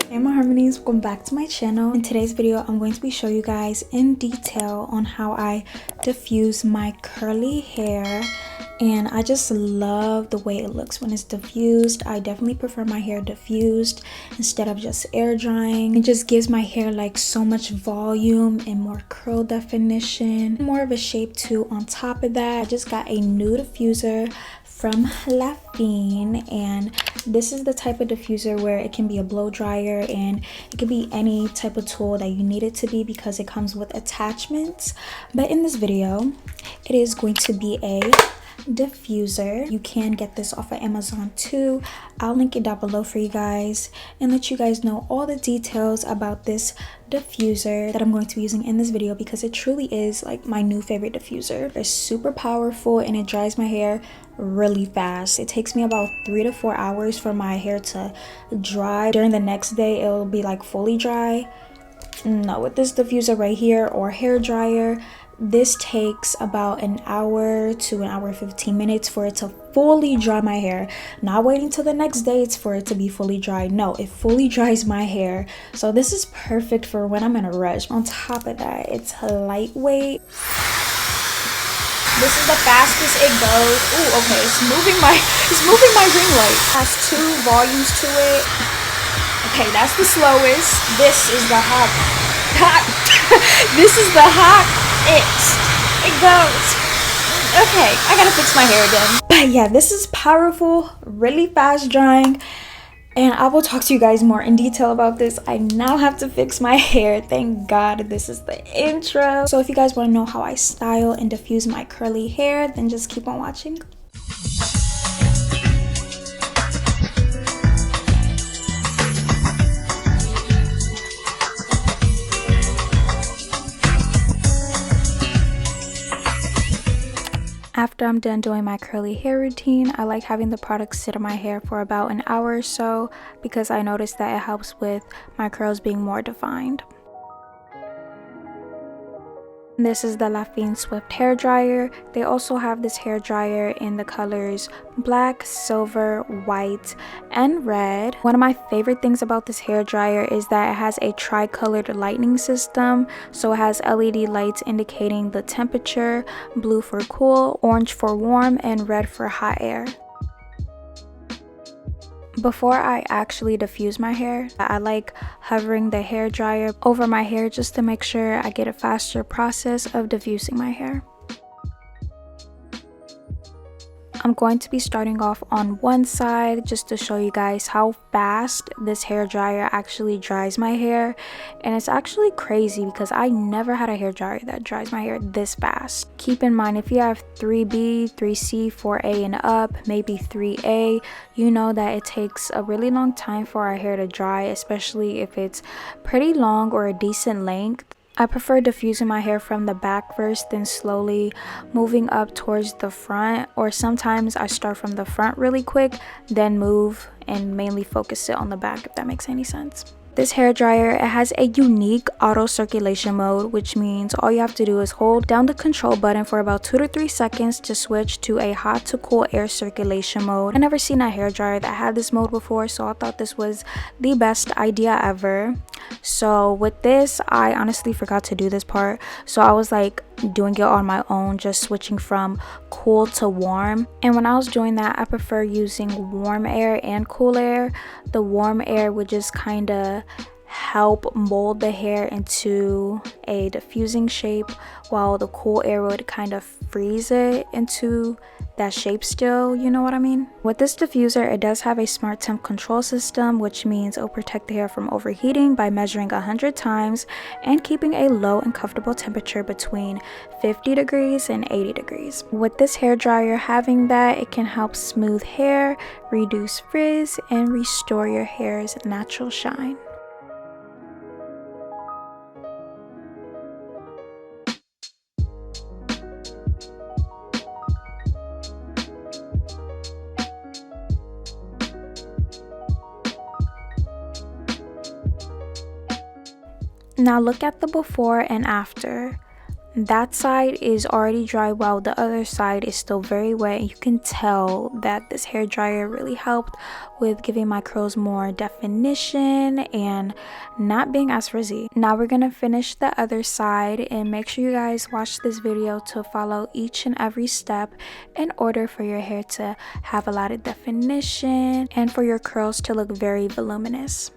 Hey my harmonies, welcome back to my channel. In today's video I'm going to be showing you guys in detail on how I diffuse my curly hair, and I just love the way it looks when it's diffused. I definitely prefer my hair diffused instead of just air drying. It just gives my hair like so much volume and more curl definition, more of a shape too. On top of that, I just got a new diffuser from Laifen, and this is the type of diffuser where it can be a blow dryer and it can be any type of tool that you need it to be because it comes with attachments. But in this video it is going to be a diffuser. You can get this off of Amazon too. I'll link it down below for you guys and let you guys know all the details about this diffuser that I'm going to be using in this video, because it truly is like my new favorite diffuser. It's super powerful and it dries my hair really fast. It takes me about 3 to 4 hours for my hair to dry. During the next day it'll be like fully dry. No, with this diffuser right here or hair dryer, this takes about an hour to an hour 15 minutes for it to fully dry my hair. Not waiting till the next day for it to be fully dry. No, it fully dries my hair. So this is perfect for when I'm in a rush. On top of that, it's lightweight. This is the fastest it goes. Ooh, okay, it's moving my ring light. It has 2 volumes to it. Okay, that's the slowest. This is the hot. This is the hot. It goes. Okay, I gotta fix my hair again. But yeah, this is powerful, really fast drying, and I will talk to you guys more in detail about this. I now have to fix my hair. Thank God this is the intro. So if you guys want to know how I style and diffuse my curly hair, then just keep on watching. After I'm done doing my curly hair routine, I like having the product sit on my hair for about an hour or so, because I noticed that it helps with my curls being more defined. This is the Laifen Swift hair dryer. They also have this hair dryer in the colors black, silver, white, and red. One of my favorite things about this hair dryer is that it has a tri-colored lighting system. So it has LED lights indicating the temperature, blue for cool, orange for warm, and red for hot air. Before I actually diffuse my hair, I like hovering the hair dryer over my hair just to make sure I get a faster process of diffusing my hair. I'm going to be starting off on one side just to show you guys how fast this hair dryer actually dries my hair. And it's actually crazy because I never had a hair dryer that dries my hair this fast. Keep in mind, if you have 3B, 3C, 4A and up, maybe 3A, you know that it takes a really long time for our hair to dry, especially if it's pretty long or a decent length. I prefer diffusing my hair from the back first, then slowly moving up towards the front, or sometimes I start from the front really quick, then move and mainly focus it on the back, if that makes any sense. This hair dryer, it has a unique auto circulation mode, which means all you have to do is hold down the control button for about 2 to 3 seconds to switch to a hot to cool air circulation mode. I've never seen a hair dryer that had this mode before, so I thought this was the best idea ever. So with this, I honestly forgot to do this part, so I was like doing it on my own, just switching from cool to warm. And when I was doing that, I prefer using warm air and cool air. The warm air would just kind of help mold the hair into a diffusing shape, while the cool air would kind of freeze it into that shape still, you know what I mean? With this diffuser, it does have a smart temp control system, which means it'll protect the hair from overheating by measuring 100 times and keeping a low and comfortable temperature between 50 degrees and 80 degrees. With this hair dryer having that, it can help smooth hair, reduce frizz, and restore your hair's natural shine. Now look at the before and after. that side is already dry while the other side is still very wet. You can tell that this hair dryer really helped with giving my curls more definition and not being as frizzy. Now we're gonna finish the other side, and make sure you guys watch this video to follow each and every step in order for your hair to have a lot of definition and for your curls to look very voluminous.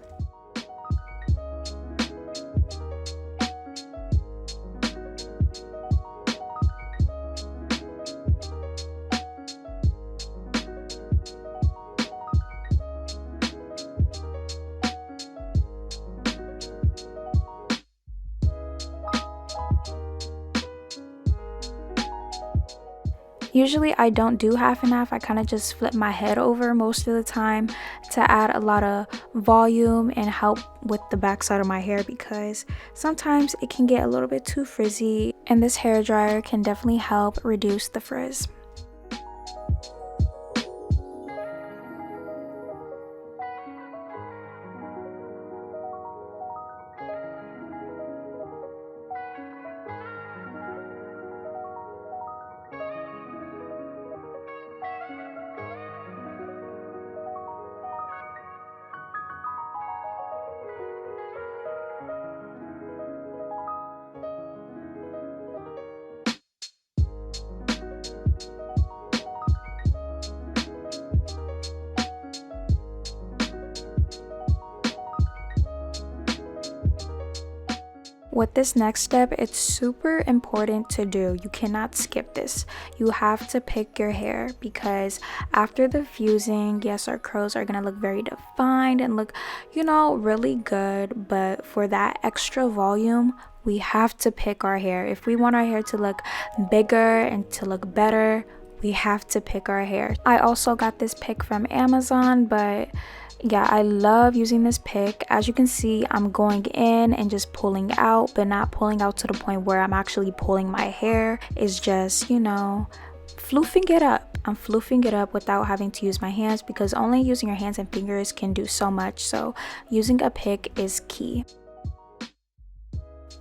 Usually I don't do half and half. I kind of just flip my head over most of the time to add a lot of volume and help with the back side of my hair, because sometimes it can get a little bit too frizzy, and this hair dryer can definitely help reduce the frizz. With this next step, it's super important to do. You cannot skip this. You have to pick your hair, because after the fusing, yes, our curls are gonna look very defined and look, you know, really good, but for that extra volume, we have to pick our hair. If we want our hair to look bigger and to look better, we have to pick our hair. I also got this pick from Amazon, but yeah, I love using this pick. As you can see, I'm going in and just pulling out, but not pulling out to the point where I'm actually pulling my hair. It's just, you know, floofing it up. I'm floofing it up without having to use my hands, because only using your hands and fingers can do so much. So using a pick is key.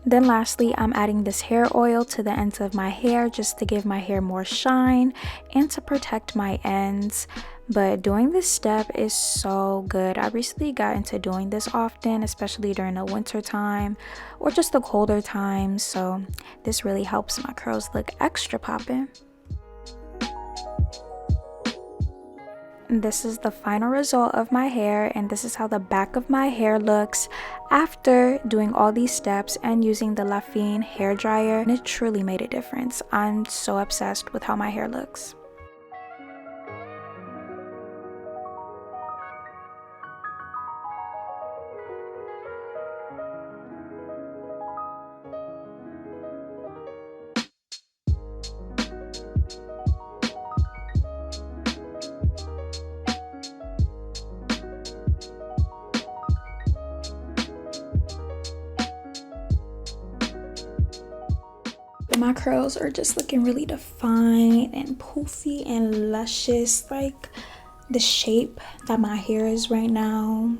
Then lastly, I'm adding this hair oil to the ends of my hair just to give my hair more shine and to protect my ends. But doing this step is so good. I recently got into doing this often, especially during the winter time or just the colder times. So this really helps my curls look extra poppin'. This is the final result of my hair, and this is how the back of my hair looks after doing all these steps and using the Laifen hair dryer, and it truly made a difference. I'm so obsessed with how my hair looks. My curls are just looking really defined and poofy and luscious, like the shape that my hair is right now.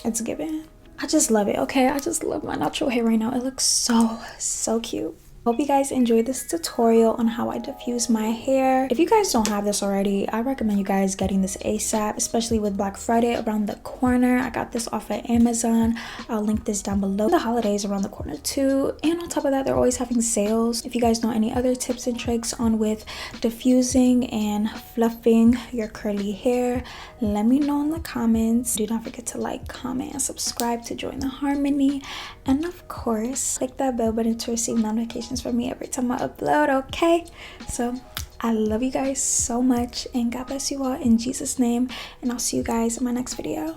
It's given. I just love it. Okay, I just love my natural hair right now. It looks so cute. Hope you guys enjoyed this tutorial on how I diffuse my hair. If you guys don't have this already, I recommend you guys getting this ASAP, especially with Black Friday around the corner. I got this off of Amazon. I'll link this down below. The holidays around the corner too, and on top of that, they're always having sales. If you guys know any other tips and tricks on with diffusing and fluffing your curly hair, let me know in the comments. Do not forget to like, comment, and subscribe to join the harmony, and of course click that bell button to receive notifications from me every time I upload. Okay, so I love you guys so much, and God bless you all in Jesus' name, and I'll see you guys in my next video.